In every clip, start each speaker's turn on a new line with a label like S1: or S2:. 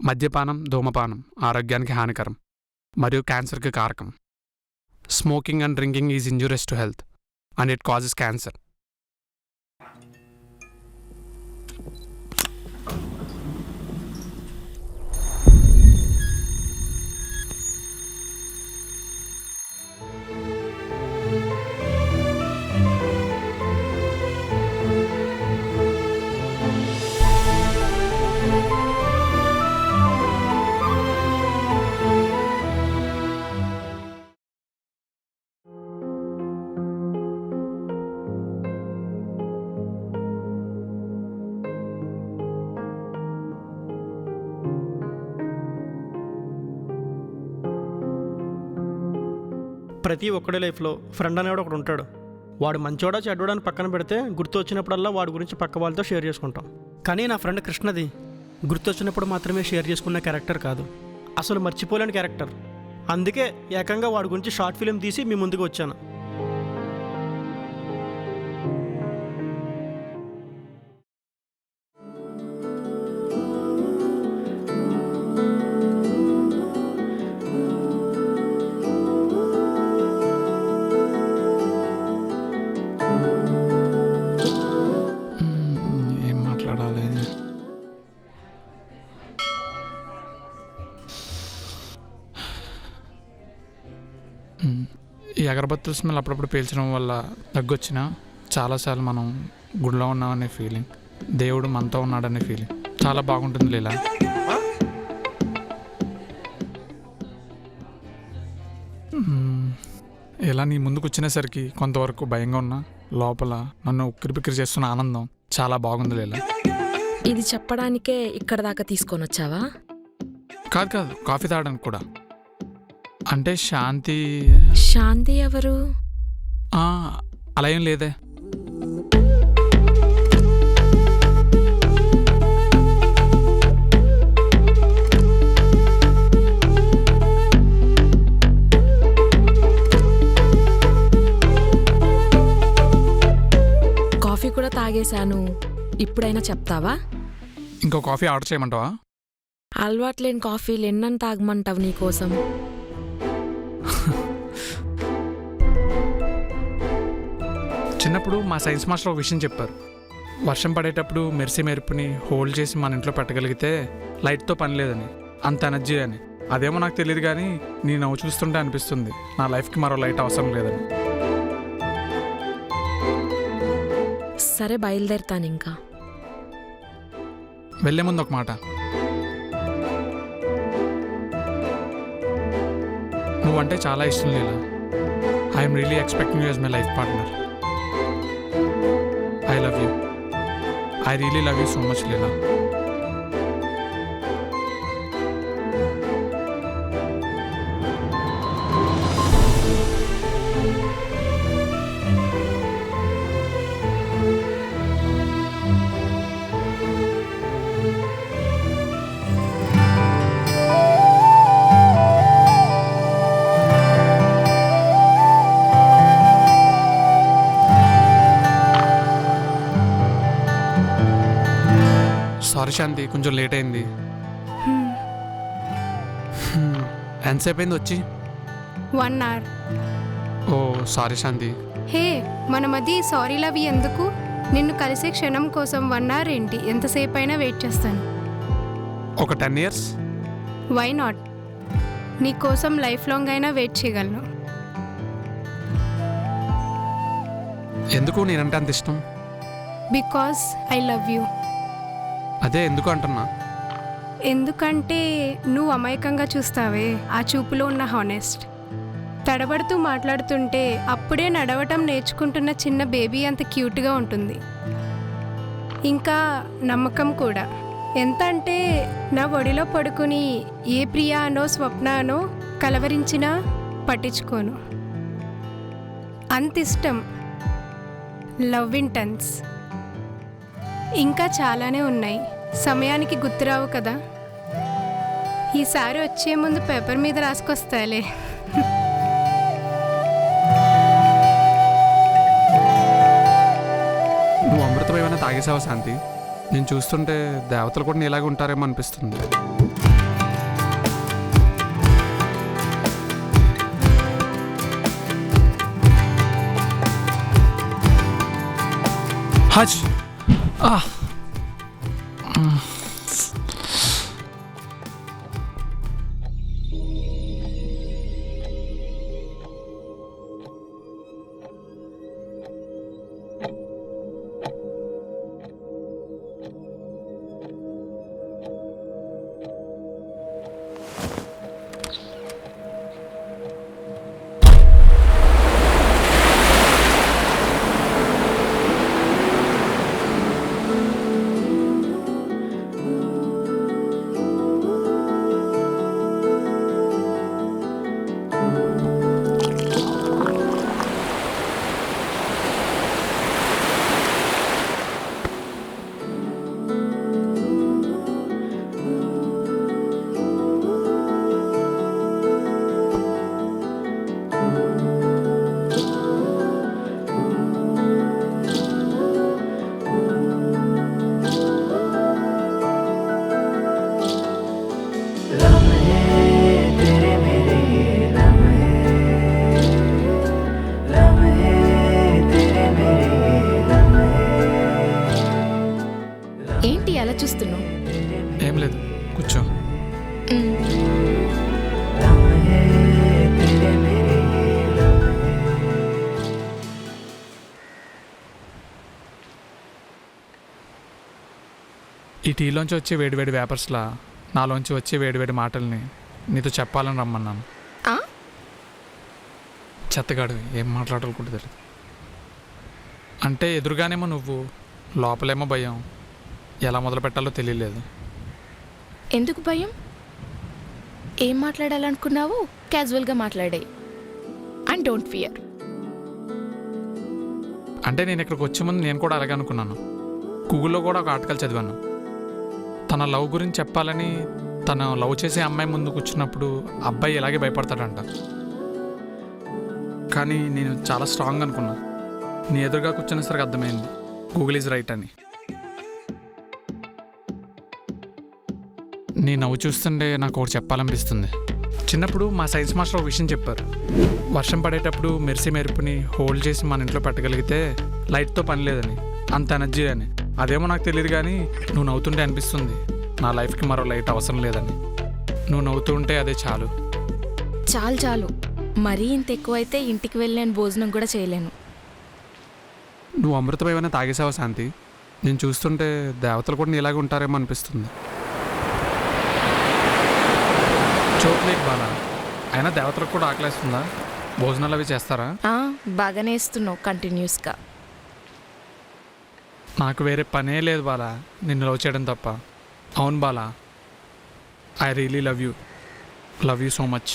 S1: మద్యపానం, ధూమపానం ఆరోగ్యానికి హానికరం మరియు క్యాన్సర్కి కారకం. Smoking and drinking is injurious to health and it causes cancer.
S2: ప్రతి ఒక్కడి లైఫ్లో ఫ్రెండ్ అనేవాడు ఒకడు ఉంటాడు. వాడు మంచోడా చెడ్డోడా అని పక్కన పెడితే గుర్తు వచ్చినప్పుడల్లా వాడి గురించి పక్క వాళ్ళతో షేర్ చేసుకుంటాం. కానీ నా ఫ్రెండ్ కృష్ణది గుర్తొచ్చినప్పుడు మాత్రమే షేర్ చేసుకున్న క్యారెక్టర్ కాదు, అసలు మర్చిపోలేని క్యారెక్టర్. అందుకే ఏకంగా వాడి గురించి షార్ట్ ఫిలిం తీసి మీ ముందుకు వచ్చాను.
S1: ఏం మాట్లాడాలి? ఈ అగరబత్తుల స్మెల్ అప్పుడప్పుడు పీల్చడం వల్ల తగ్గొచ్చినా చాలాసార్లు మనం గుడిలో ఉన్నామనే ఫీలింగ్, దేవుడు మనతో ఉన్నాడనే ఫీలింగ్ చాలా బాగుంటుంది లీలా. ఇలా నీ ముందుకు వచ్చినేసరికి కొంతవరకు భయంగా ఉన్నా లోపల నన్ను ఉక్కిరిబిక్కిరి చేస్తున్న ఆనందం చాలా బాగుంది లీలా.
S3: ఇది చెప్పడానికే ఇక్కడ దాకా తీసుకొని వచ్చావా?
S1: కాదు కాదు, కాఫీ తాగడానికి కూడా. అంటే శాంతి
S3: శాంతి ఎవరు?
S1: అలా ఏం లేదే.
S3: కాఫీ కూడా తాగేశాను, ఇప్పుడైనా చెప్తావా?
S1: ఇంకో కాఫీ ఆర్డర్ చేయమంటావా?
S3: అలవాట్లేని కాఫీలు ఎన్నని తాగమంటావు నీకోసం?
S1: చిన్నప్పుడు మా సైన్స్ మాస్టర్ ఒక విషయం చెప్పారు. వర్షం పడేటప్పుడు మెరిసే మెరుపుని హోల్డ్ చేసి మన ఇంట్లో పెట్టగలిగితే లైట్తో పని లేదని, అంత ఎనర్జీ అని. అదేమో నాకు తెలియదు, కానీ నీ నవ్వు చూస్తుంటే అనిపిస్తుంది నా లైఫ్కి మరో లైట్ అవసరం లేదని.
S3: సరే బయలుదేరుతాను. ఇంకా
S1: వెళ్ళే ముందు ఒక మాట. నువ్వంటే చాలా ఇష్టం Leela. I'm really expecting you as my life partner. I love you. I really love you so much, Leela. Sorry Shanti, కొంచెం లేట్ అయింది. ఎంతసేపు అయింది వచ్చి?
S4: 1 hour.
S1: ఓ సారీ శాంతి.
S4: హే, మన మధ్య సారీలు అవి ఎందుకు? నిన్ను కలిసే క్షణం కోసం 1 hour ఏంటి? ఎంతసేపు అయినా వెయిట్ చేస్తాను.
S1: ఒక 10 years?
S4: Why not? నీ కోసం లైఫ్ లాంగ్ అయినా వెయిట్ చేయగలను.
S1: ఎందుకు నేనంటే అంత ఇష్టం?
S4: Because I love you.
S1: అదే ఎందుకు అంటున్నా?
S4: ఎందుకంటే నువ్వు అమాయకంగా చూస్తావే, ఆ చూపులో ఉన్న హానెస్ట్. తడబడుతూ మాట్లాడుతుంటే అప్పుడే నడవటం నేర్చుకుంటున్న చిన్న బేబీ అంత క్యూట్గా ఉంటుంది. ఇంకా నమ్మకం కూడా. ఎంత అంటే నా ఒడిలో పడుకుని ఏ ప్రియా అనో స్వప్న అనో కలవరించినా పట్టించుకోను. అంత ఇష్టం. Love intense. ఇంకా చాలానే ఉన్నాయి, సమయానికి గుర్తురావు కదా. ఈసారి వచ్చే ముందు పేపర్ మీద రాసుకొస్తాలే.
S1: నువ్వు అమృతం ఏమైనా తాగేసావా శాంతి? నేను చూస్తుంటే దేవతలు కూడా నీలాగే ఉంటారేమో అనిపిస్తుంది. హజ్ ఆ.
S3: ఏంటి అలా చూస్తున్నావు?
S1: ఏం లేదు, కూర్చో. ఈ టీలోంచి వచ్చే వేడివేడి వేపర్స్లా నాలోంచి వచ్చే వేడివేడి మాటల్ని నీతో చెప్పాలని రమ్మన్నాను.
S3: ఆ?
S1: చెత్తగాడు ఏం మాట్లాడాలి కూడా తెలియదు. అంటే ఎదురుగానేమో నువ్వు, లోపలేమో భయం. ఎలా మొదలు పెట్టాలో తెలియలేదు.
S3: ఎందుకు భయం? ఏం మాట్లాడాలనుకున్నావు? క్యాజువల్గా మాట్లాడే. And don't fear.
S1: అంటే నేను ఇక్కడికి వచ్చే ముందు నేను కూడా అలాగే అనుకున్నాను. గూగుల్లో కూడా ఒక ఆర్టికల్ చదివాను. తన లవ్ గురించి చెప్పాలని తను లవ్ చేసే అమ్మాయి ముందు కూర్చున్నప్పుడు అబ్బాయి ఇలాగే భయపడతాడంట. కానీ నేను చాలా స్ట్రాంగ్ అనుకున్నా. నీ ఎదురుగా కూర్చునేసరికి అర్థమైంది గూగుల్ ఈజ్ రైట్ అని. నీ నవ్వు చూస్తుంటే నాకు ఒకటి చెప్పాలనిపిస్తుంది. చిన్నప్పుడు మా సైన్స్ మాస్టర్ ఒక విషయం చెప్పారు. వర్షం పడేటప్పుడు మెరుపుని హోల్డ్ చేసి మన ఇంట్లో పెట్టగలిగితే లైట్తో పని లేదని, అంత ఎనర్జీ అని. అదేమో నాకు తెలియదు, కానీ నువ్వు నవ్వుతుంటే అనిపిస్తుంది నా లైఫ్కి మరో లైట్ అవసరం లేదని. నువ్వు నవ్వుతూ ఉంటే అదే చాలు.
S3: చాలు చాలు. మరీ ఇంత ఎక్కువైతే ఇంటికి వెళ్ళి నేను భోజనం కూడా చేయలేను.
S1: నువ్వు అమృతం ఏమైనా తాగేసావా శాంతి? నేను చూస్తుంటే దేవతలు కూడా నీలాగే ఉంటారేమో అనిపిస్తుంది. చోట్లేక్ బాలా, అయినా దేవతలకు కూడా ఆకలేస్తుందా? భోజనాలు అవి చేస్తారా?
S3: బాగానే ఇస్తున్నావు కంటిన్యూస్గా.
S1: నాకు వేరే పనే లేదు బాలా నిన్ను లవ్ చేయడం తప్ప. అవును Bala, I really love you so much.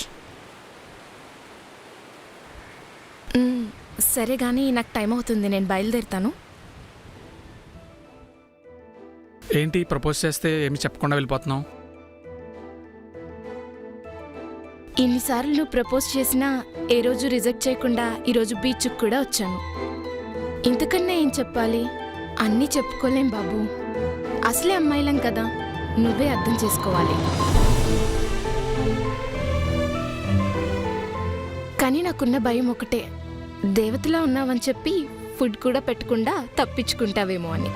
S3: సరే కానీ నాకు టైం అవుతుంది, నేను బయలుదేరుతాను.
S1: ఏంటి ప్రపోజ్ చేస్తే ఏమి చెప్పకుండా వెళ్ళిపోతున్నావు?
S3: ఇన్నిసార్లు నువ్వు ప్రపోజ్ చేసినా ఏ రోజు రిజెక్ట్ చేయకుండా ఈరోజు బీచ్కి కూడా వచ్చాను. ఇంతకన్నా ఏం చెప్పాలి? అన్నీ చెప్పుకోలేం బాబు. అసలే అమ్మాయిలం కదా, నువ్వే అర్థం చేసుకోవాలి. కానీ నాకున్న భయం ఒకటే, దేవతలా ఉన్నావని చెప్పి ఫుడ్ కూడా పెట్టకుండా తప్పించుకుంటావేమో అని.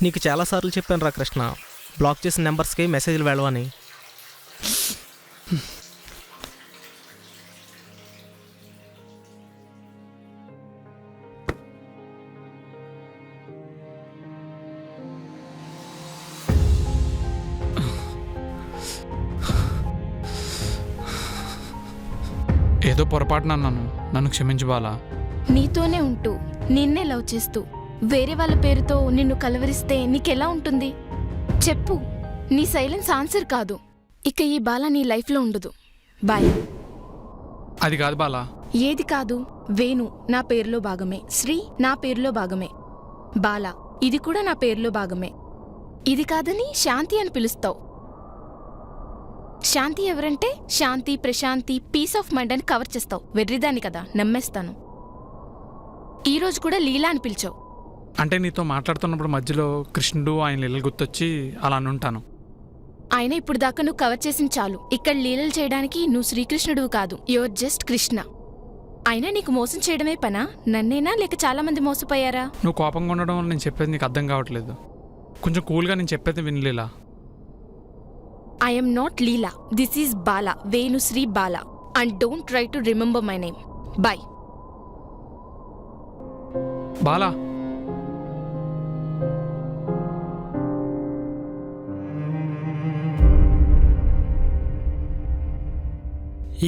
S2: నీకు చాలాసార్లు చెప్పాను రా కృష్ణ, బ్లాక్ చేసిన నెంబర్స్కి మెసేజ్లు వెళ్ళవని.
S1: ఏదో పొరపాటున అన్నాను, నన్ను క్షమించు బాలా.
S3: నీతోనే ఉంటూ నిన్నే లవ్ చేస్తూ వేరే వాళ్ళ పేరుతో నిన్ను కలవరిస్తే నీకెలా ఉంటుంది? చెప్పు. నీ సైలెన్స్ ఆన్సర్ కాదు. ఇక ఈ బాల నీ లైఫ్లో ఉండదు. బాయ్.
S1: అది కాదు బాలా.
S3: ఏది కాదు? వేణు నా పేరులో భాగమే, శ్రీ నా పేరులో భాగమే, బాల ఇది కూడా నా పేరులో భాగమే. ఇది కాదని శాంతి అని పిలుస్తావు. శాంతి ఎవరంటే శాంతి, ప్రశాంతి, పీస్ ఆఫ్ మైండ్ అని కవర్ చేస్తావు. వెర్రిదాన్ని కదా, నమ్మేస్తాను. ఈరోజు కూడా లీలా అని పిలిచావు.
S1: అంటే నీతో మాట్లాడుతున్నప్పుడు మధ్యలో కృష్ణుడు ఆయన లీలలు గుర్తొచ్చి అలా అనుంటాను.
S3: ఆయన ఇప్పుడు దాకా నువ్వు కవర్ చేసిన చాలు. ఇక్కడ లీలలు చేయడానికి నువ్వు శ్రీకృష్ణుడు కాదు, యువర్ జస్ట్ కృష్ణ. అయినా నీకు మోసం చేయడమే పనా? నన్నేనా లేక చాలా మంది మోసపోయారా?
S1: నువ్వు కోపంగా ఉండడం వల్ల నేను చెప్పేది నీకు అర్థం కావట్లేదు. కొంచెం కూల్గా నేను చెప్పేది వినలేలా.
S3: I'm not Leela, this is Bala, Venusri Bala. And don't try to remember my name. Bye.
S1: Bala.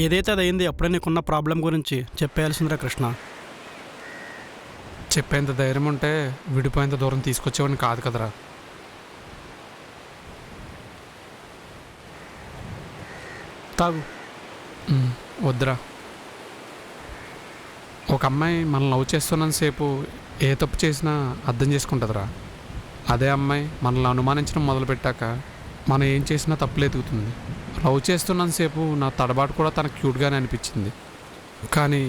S2: ఏదైతే అది అయింది, అప్పుడే నీకున్న ప్రాబ్లం గురించి చెప్పేయాల్సిందిరా కృష్ణ.
S1: చెప్పేంత ధైర్యం ఉంటే విడిపోయేంత దూరం తీసుకొచ్చేవాడిని కాదు కదరా.
S2: తాగు.
S1: వద్దురా. ఒక అమ్మాయి మనం లవ్ చేస్తున్నంతసేపు ఏ తప్పు చేసినా అర్థం చేసుకుంటుందిరా. అదే అమ్మాయి మనల్ని అనుమానించడం మొదలుపెట్టాక మనం ఏం చేసినా తప్పులు ఎదుగుతుంది. లవ్ చేస్తున్నంతసేపు నా తడబాటు కూడా తనకు క్యూట్గానే అనిపించింది. కానీ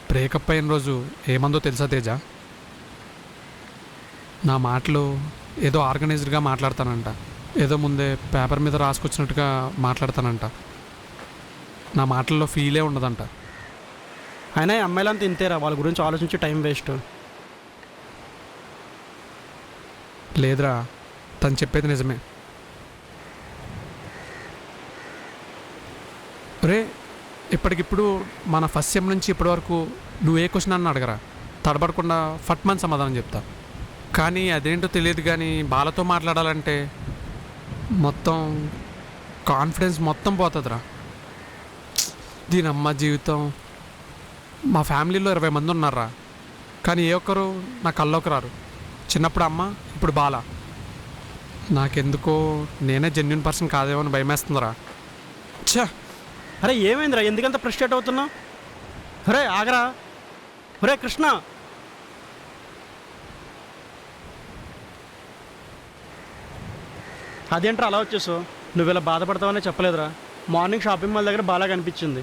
S1: బ్రేకప్ అయిన రోజు ఏమందో తెలుసా తేజ? నా మాటలు ఏదో ఆర్గనైజ్డ్గా మాట్లాడతానంట, ఏదో ముందే పేపర్ మీద రాసుకొచ్చినట్టుగా మాట్లాడతానంట. నా మాటల్లో ఫీలే ఉండదంట.
S2: అయినా ఈ అమ్మాయిలంతా ఇంతేరా, వాళ్ళ గురించి ఆలోచించి టైం వేస్ట్.
S1: లేదురా, తను చెప్పేది నిజమే. రే, ఇప్పటికిప్పుడు మన ఫస్ట్ సెమ్ నుంచి ఇప్పటి వరకు నువ్వు ఏ క్వశ్చన్ అన్న అడగరా, తడబడకుండా ఫట్మని సమాధానం చెప్తా. కానీ అదేంటో తెలియదు, కానీ బాలతో మాట్లాడాలంటే మొత్తం కాన్ఫిడెన్స్ మొత్తం పోతుందిరా. దీని అమ్మ జీవితం. మా ఫ్యామిలీలో 20 మంది ఉన్నారా, కానీ ఏ ఒక్కరు నా కల్లోకి రారు. చిన్నప్పుడు అమ్మ, ఇప్పుడు బాల. నాకెందుకో నేనే జెన్యున్ పర్సన్ కాదేమో అని భయమేస్తుందిరా. ఛా!
S2: అరే ఏమైందిరా, ఎందుకంత ఫ్రస్ట్రేట్ అవుతున్నావు? అరే ఆగరా. అరే కృష్ణ. అదేంట్రా అలా వచ్చేసావు? నువ్వు ఇలా బాధపడతావనే చెప్పలేదురా. మార్నింగ్ షాపింగ్ మాల్ దగ్గర బాగా కనిపించింది.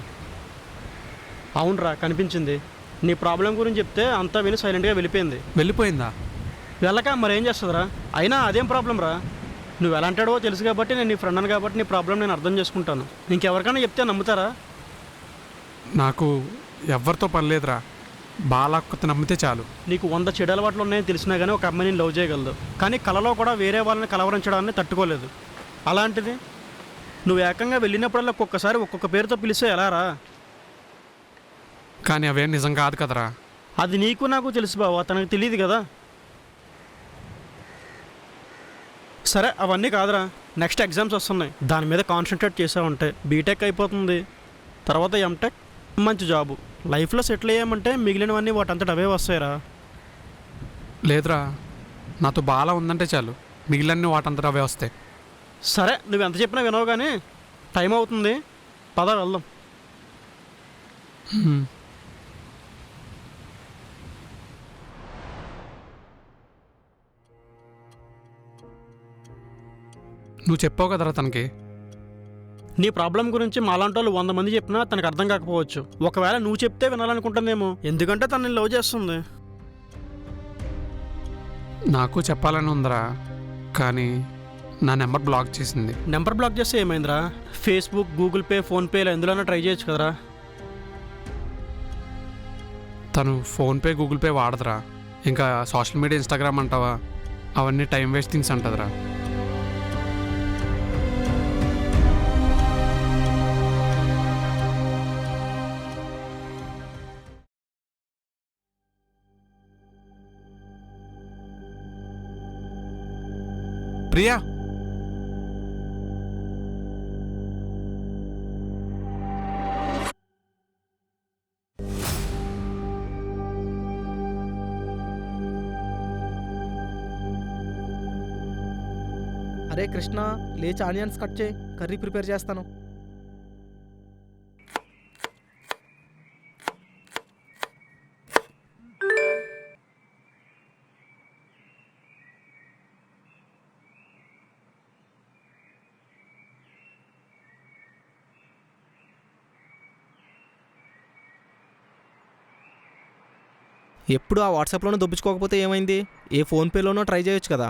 S2: అవునరా, కనిపించింది. నీ ప్రాబ్లం గురించి చెప్తే అంతా విని సైలెంట్గా
S1: వెళ్ళిపోయిందా?
S2: వెళ్ళక మరేం చేస్తుందిరా? అయినా అదేం ప్రాబ్లం రా? నువ్వు ఎలా అంటాడో తెలుసు కాబట్టి నేను నీ ఫ్రెండ్ అని కాబట్టి నీ ప్రాబ్లం నేను అర్థం చేసుకుంటాను. ఇంకెవరికైనా చెప్తే నమ్ముతారా?
S1: నాకు ఎవరితో పని లేదురా, బాలక్కత నమ్మితే చాలు.
S2: నీకు 100 చెడు అలవాట్లు ఉన్నాయని తెలిసినా కానీ ఒక అమ్మాయిని లవ్ చేయగలదు, కానీ కలలో కూడా వేరే వాళ్ళని కలవరించడాన్ని తట్టుకోలేదు. అలాంటిది నువ్వు ఏకంగా వెళ్ళినప్పుడల్లా ఒక్కొక్కసారి ఒక్కొక్క పేరుతో పిలిస్తే ఎలా రా?
S1: కానీ అవేం నిజం కాదు కదరా.
S2: అది నీకు నాకు తెలుసు బావ, తనకు తెలియదు కదా. సరే అవన్నీ కాదురా, నెక్స్ట్ ఎగ్జామ్స్ వస్తున్నాయి, దాని మీద కాన్సన్ట్రేట్ చేసావంటే బీటెక్ అయిపోతుంది, తర్వాత ఎంటెక్, మంచి జాబు. లైఫ్లో సెటిల్ అయ్యామంటే మిగిలినవన్నీ వాటంతట అవే వస్తాయిరా.
S1: లేదురా, నాతో బాల ఉందంటే చాలు, మిగిలిన వాటంతట అవే వస్తాయి.
S2: సరే నువ్వు ఎంత చెప్పినా వినవు, కానీ టైం అవుతుంది, పద వెళ్దాం.
S1: నువ్వు చెప్పావు కదరా తనకి.
S2: నీ ప్రాబ్లం గురించి మాలాంటి వాళ్ళు 100 మంది చెప్పినా తనకు అర్థం కాకపోవచ్చు. ఒకవేళ నువ్వు చెప్తే వినాలనుకుంటుందేమో, ఎందుకంటే తను నేను లవ్ చేస్తుంది.
S1: నాకు చెప్పాలని ఉందిరా, కానీ నా నెంబర్ బ్లాక్ చేసింది.
S2: నెంబర్ బ్లాక్ చేస్తే ఏమైందిరా? ఫేస్బుక్, గూగుల్ పే, ఫోన్పేలో ఎందులోనే ట్రై చేయొచ్చు కదరా.
S1: తను ఫోన్పే, గూగుల్ పే వాడదురా. ఇంకా సోషల్ మీడియా, ఇన్స్టాగ్రామ్ అంటావా, అవన్నీ టైం వేస్ట్ థింగ్స్ అంటదిరా. ప్రియా,
S5: అరే కృష్ణ, లేచి ఆనియన్స్ కట్ చేయి, కర్రీ ప్రిపేర్ చేస్తాను. ఎప్పుడు ఆ వాట్సాప్లోనూ దొబ్బించుకోకపోతే ఏమైంది? ఏ ఫోన్పేలోనో ట్రై చేయొచ్చు కదా.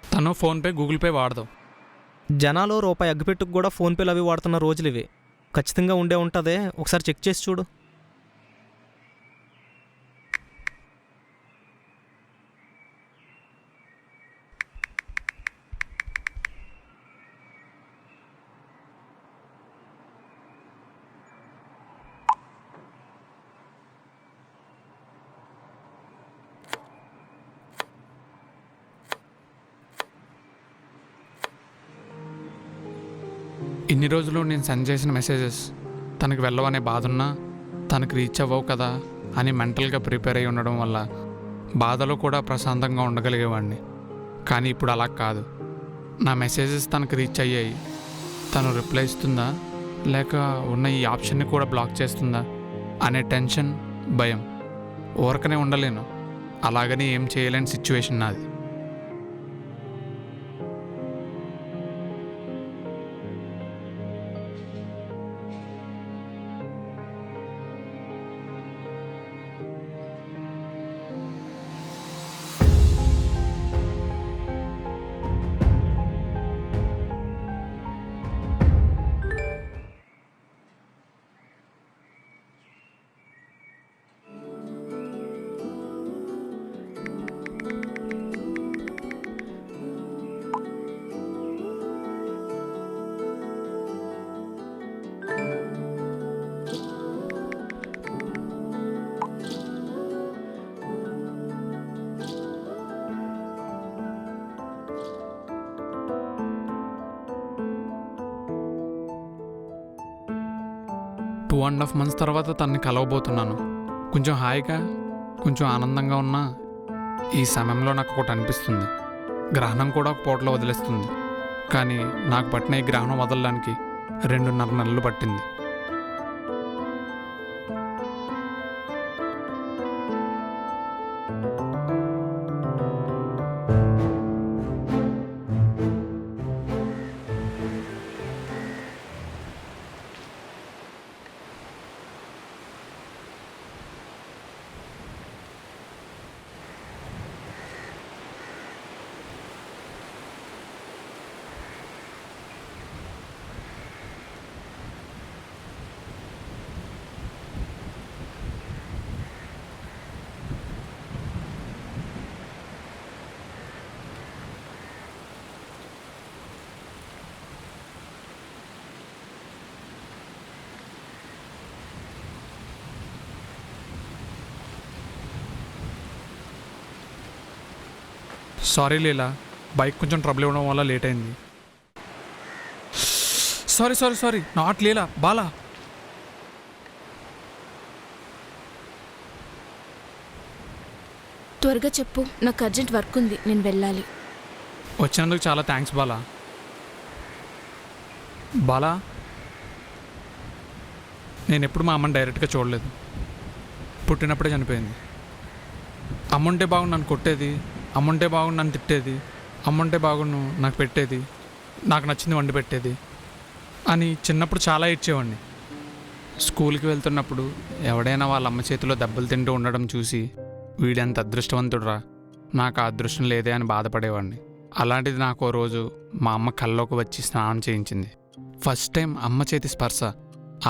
S1: తను ఫోన్పే గూగుల్ పే వాడదు.
S5: జనాలు రూపాయి అగ్గిపెట్టుకు కూడా ఫోన్పేలు అవి వాడుతున్న రోజులు ఇవి. ఖచ్చితంగా ఉండే ఉంటుందే, ఒకసారి చెక్ చేసి చూడు.
S1: ఇన్ని రోజులు నేను సెండ్ చేసిన మెసేజెస్ తనకు వెళ్ళవనే బాధ ఉన్నా తనకు రీచ్ అవ్వవు కదా అని మెంటల్గా ప్రిపేర్ అయి ఉండడం వల్ల బాధలో కూడా ప్రశాంతంగా ఉండగలిగేవాడిని. కానీ ఇప్పుడు అలా కాదు. నా మెసేజెస్ తనకు రీచ్ అయ్యాయి, తను రిప్లై ఇస్తుందా లేక ఉన్న ఈ ఆప్షన్ని కూడా బ్లాక్ చేస్తుందా అనే టెన్షన్, భయం. ఊరకనే ఉండలేను, అలాగని ఏం చేయలేని సిచ్యువేషన్ నాది. టూ అండ్ హాఫ్ మంత్స్ తర్వాత తనని కలవబోతున్నాను. కొంచెం హాయిగా, కొంచెం ఆనందంగా ఉన్న ఈ సమయంలో నాకు ఒకటి అనిపిస్తుంది. గ్రహణం కూడా ఒక పూటలో వదిలేస్తుంది, కానీ నాకు పట్టిన ఈ గ్రహణం వదలడానికి 2.5 నెలలు పట్టింది. సారీ లీలా, బైక్ కొంచెం ట్రబుల్ ఇవ్వడం వల్ల లేట్ అయింది. సారీ నాట్ లీలా, బాలా.
S3: త్వరగా చెప్పు, నాకు అర్జెంట్ వర్క్ ఉంది, నేను వెళ్ళాలి.
S1: వచ్చినందుకు చాలా థ్యాంక్స్ బాలా. బాలా, నేను ఎప్పుడు మా అమ్మని డైరెక్ట్గా చూడలేదు. పుట్టినప్పుడే చనిపోయింది. అమ్ముంటే బాగుండు నన్ను కొట్టేది, అమ్ముంటే బాగుండు నన్ను తిట్టేది, అమ్ముంటే బాగుండు నాకు పెట్టేది, నాకు నచ్చింది వండి పెట్టేది అని చిన్నప్పుడు చాలా ఇచ్చేవాడిని. స్కూల్కి వెళ్తున్నప్పుడు ఎవడైనా వాళ్ళ అమ్మ చేతిలో దెబ్బలు తింటూ ఉండడం చూసి వీడెంత అదృష్టవంతుడురా, నాకు ఆ అదృష్టం లేదే అని బాధపడేవాడిని. అలాంటిది నాకు ఓ రోజు మా అమ్మ కల్లోకి వచ్చి స్నానం చేయించింది. ఫస్ట్ టైం అమ్మ చేతి స్పర్శ.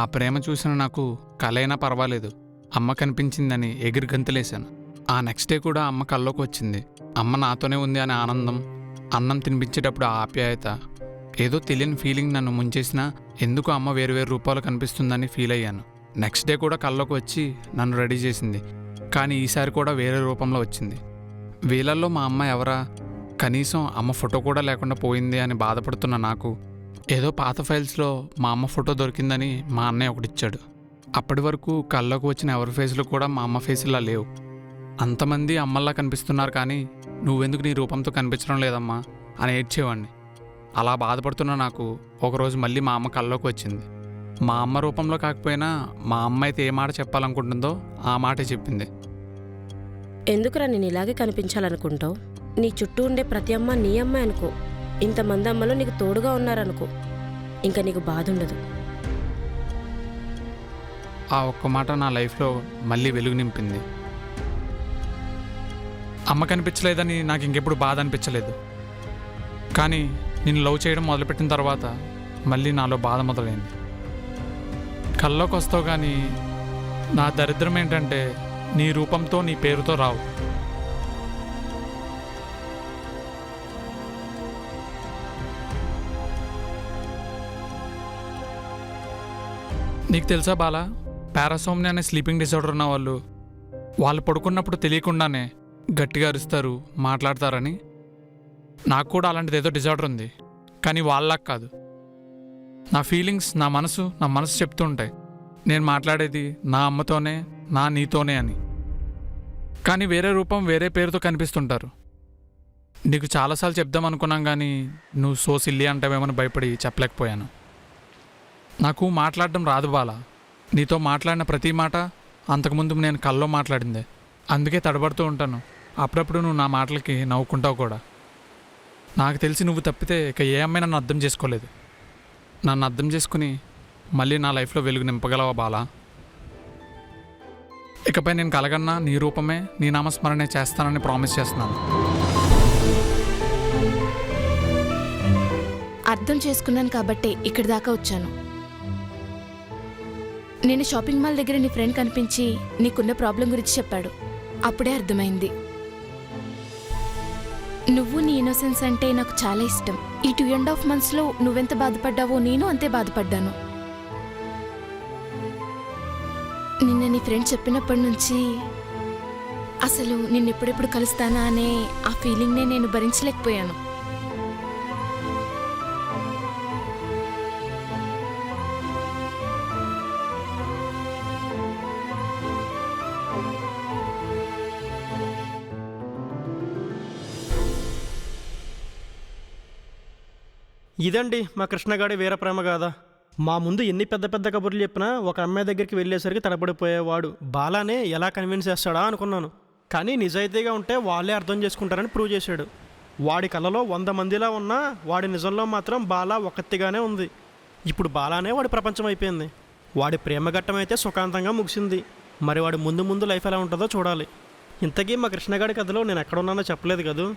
S1: ఆ ప్రేమ చూసిన నాకు కలైనా పర్వాలేదు, అమ్మ కనిపించిందని ఎగిరి గంతులేశాను. ఆ నెక్స్ట్ డే కూడా అమ్మ కల్లోకి వచ్చింది. అమ్మ నాతోనే ఉంది అనే ఆనందం, అన్నం తినిపించేటప్పుడు ఆ ఆప్యాయత, ఏదో తెలియని ఫీలింగ్ నన్ను ముంచేసినా ఎందుకు అమ్మ వేరు రూపాలు కనిపిస్తుందని ఫీల్ అయ్యాను. నెక్స్ట్ డే కూడా కల్లోకి వచ్చి నన్ను రెడీ చేసింది, కానీ ఈసారి కూడా వేరే రూపంలో వచ్చింది. వీళ్ళల్లో మా అమ్మ ఎవరా, కనీసం అమ్మ ఫోటో కూడా లేకుండా పోయింది అని బాధపడుతున్న నాకు ఏదో పాత ఫైల్స్లో మా అమ్మ ఫోటో దొరికిందని మా అన్నయ్య ఒకటిచ్చాడు. అప్పటి వరకు కల్లోకి వచ్చిన ఎవరి ఫేస్లు కూడా మా అమ్మ ఫేస్లా లేవు. అంతమంది అమ్మల్లా కనిపిస్తున్నారు, కానీ నువ్వెందుకు నీ రూపంతో కనిపించడం లేదమ్మా అని ఏడ్చేవాడిని. అలా బాధపడుతున్న నాకు ఒకరోజు మళ్ళీ మా అమ్మ కల్లోకి వచ్చింది. మా అమ్మ రూపంలో కాకపోయినా మా అమ్మ అయితే ఏ మాట చెప్పాలనుకుంటుందో ఆ మాటే చెప్పింది.
S6: ఎందుకురా నేను ఇలాగే కనిపించాలనుకుంటావు? నీ చుట్టూ ఉండే ప్రతి అమ్మ నీ అమ్మ అనుకో. ఇంతమంది అమ్మలు నీకు తోడుగా ఉన్నారనుకో, ఇంకా నీకు బాధ ఉండదు.
S1: ఆ ఒక్క మాట నా లైఫ్లో మళ్ళీ వెలుగు నింపింది. అమ్మ కనిపించలేదని నాకు ఇంకెప్పుడు బాధ అనిపించలేదు. కానీ నేను లవ్ చేయడం మొదలుపెట్టిన తర్వాత మళ్ళీ నాలో బాధ మొదలైంది. కల్లోకి వస్తావు కానీ నా దరిద్రం ఏంటంటే నీ రూపంతో నీ పేరుతో రావు. నీకు తెలుసా బాలా, పారాసోమ్నియా అనే స్లీపింగ్ డిసార్డర్ ఉన్న వాళ్ళు పడుకున్నప్పుడు తెలియకుండానే గట్టిగా అరుస్తారు, మాట్లాడతారని. నాకు కూడా అలాంటిది ఏదో డిసార్డర్ ఉంది, కానీ వాళ్ళకి కాదు. నా ఫీలింగ్స్ నా మనసు చెప్తూ ఉంటాయి నేను మాట్లాడేది నా అమ్మతోనే, నా నీతోనే అని. కానీ వేరే రూపం వేరే పేరుతో కనిపిస్తుంటారు. నీకు చాలాసార్లు చెప్దాం అనుకున్నాం కానీ నువ్వు సో సిల్లీ అంటావేమని భయపడి చెప్పలేకపోయాను. నాకు మాట్లాడడం రాదు బాలా. నీతో మాట్లాడిన ప్రతి మాట అంతకుముందు నేను కల్లో మాట్లాడిందే. అందుకే తడబడుతూ ఉంటాను. అప్పుడప్పుడు నువ్వు నా మాటలకి నవ్వుకుంటావు కూడా. నాకు తెలిసి నువ్వు తప్పితే ఇక ఏ అమ్మాయి నన్ను అర్థం చేసుకోలేదు. నన్ను అర్థం చేసుకుని మళ్ళీ నా లైఫ్లో వెలుగు నింపగలవా బాలా? ఇకపై నేను కలగన్నా నీ రూపమే, నీ నామస్మరణే చేస్తానని ప్రామిస్ చేస్తున్నాను.
S3: అర్థం చేసుకున్నాను కాబట్టే ఇక్కడి దాకా వచ్చాను. నేను షాపింగ్ మాల్ దగ్గర నీ ఫ్రెండ్ కనిపించి నీకున్న ప్రాబ్లం గురించి చెప్పాడు. అప్పుడే అర్థమైంది. నువ్వు నీ ఇన్నోసెన్స్ అంటే నాకు చాలా ఇష్టం. ఈ 2.5 monthsలో నువ్వెంత బాధపడ్డావో నేను అంతే బాధపడ్డాను. నిన్న నీ ఫ్రెండ్ చెప్పినప్పటి నుంచి అసలు నిన్నెప్పుడెప్పుడు కలుస్తానా అనే ఆ ఫీలింగ్నే నేను భరించలేకపోయాను.
S2: ఇదండి మా కృష్ణగాడి వీర ప్రేమ గాథ. మా ముందు ఎన్ని పెద్ద పెద్ద కబుర్లు చెప్పినా ఒక అమ్మాయి దగ్గరికి వెళ్ళేసరికి తడబడిపోయేవాడు. బాలానే ఎలా కన్విన్స్ చేస్తాడా అనుకున్నాను. కానీ నిజాయితీగా ఉంటే వాళ్ళే అర్థం చేసుకుంటారని ప్రూవ్ చేశాడు. వాడి కళ్ళలో 100 మందిలా ఉన్నా వాడి నిజంలో మాత్రం బాలా ఒక్కతిగానే ఉంది. ఇప్పుడు బాలానే వాడి ప్రపంచం అయిపోయింది. వాడి ప్రేమ ఘట్టం అయితే సుఖాంతంగా ముగిసింది. మరి వాడి ముందు లైఫ్ ఎలా ఉంటుందో చూడాలి. ఇంతకీ మా కృష్ణగాడి కథలో నేను ఎక్కడున్నానో చెప్పలేదు కదూ.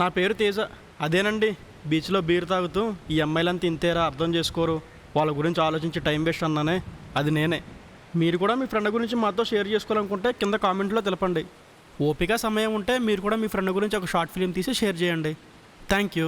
S2: నా పేరు తేజ. అదేనండి, బీచ్లో బీర్ తాగుతూ ఈ అమ్మాయిలంతా ఇంతేరా, అర్థం చేసుకోరు, వాళ్ళ గురించి ఆలోచించి టైం వేస్ట్ అన్నానే, అది నేనే. మీరు కూడా మీ ఫ్రెండ్ గురించి మాతో షేర్ చేసుకోవాలనుకుంటే కింద కామెంట్లో తెలపండి. ఓపిక సమయం ఉంటే మీరు కూడా మీ ఫ్రెండ్ గురించి ఒక షార్ట్ ఫిలిం తీసి షేర్ చేయండి. Thank you.